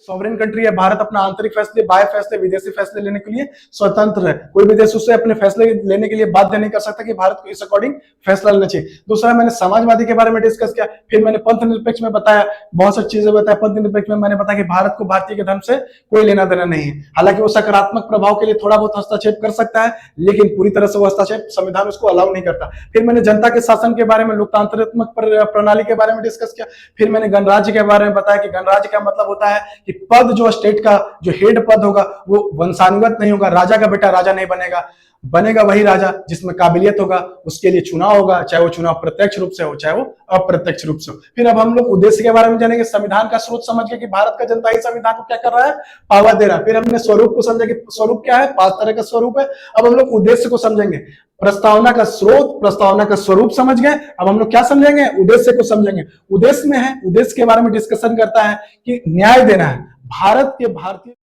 Sovereign country है भारत, अपना आंतरिक फैसले, बाह्य फैसले, विदेशी फैसले लेने के लिए स्वतंत्र है। कोई भी देश उससे अपने फैसले लेने के लिए बाध्य नहीं कर सकता कि भारत को इस अकॉर्डिंग फैसला लेना चाहिए। दूसरा मैंने समाजवादी के बारे में डिस्कस किया, फिर मैंने पंथ निरपेक्ष में बताया, बहुत सारी चीजें बताया। पंथ निरपेक्ष में मैंने बताया कि भारत को भारतीय के धर्म से कोई लेना देना नहीं है, हालांकि वो सकारात्मक प्रभाव के लिए थोड़ा बहुत हस्तक्षेप कर सकता है, लेकिन पूरी तरह से वो हस्तक्षेप संविधान उसको अलाउ नहीं करता। फिर मैंने जनता के शासन के बारे में, लोकतांत्रिक प्रणाली के बारे में डिस्कस किया। फिर मैंने गणराज्य के बारे में बताया कि गणराज्य का मतलब होता है कि पद जो स्टेट का जो हेड पद होगा वो वंशानुगत नहीं होगा, राजा का बेटा राजा नहीं बनेगा, बनेगा वही राजा जिसमें काबिलियत होगा, उसके लिए चुनाव होगा, चाहे वो चुनाव प्रत्यक्ष रूप से हो चाहे वो अप्रत्यक्ष रूप से हो। फिर अब हम लोग उद्देश्य के बारे में जानेंगे, संविधान का स्रोत समझ के कि भारत का जनता ही संविधान को क्या कर रहा है, पावर दे रहा है। फिर हमने स्वरूप को समझा कि स्वरूप क्या है, 5 तरह का स्वरूप है। अब हम लोग उद्देश्य को समझेंगे, प्रस्तावना का स्रोत, प्रस्तावना का स्वरूप समझ गए, अब हम लोग क्या समझेंगे, उद्देश्य को समझेंगे। उद्देश्य में है, उद्देश्य के बारे में डिस्कशन करता है कि न्याय देना है भारत के भारतीय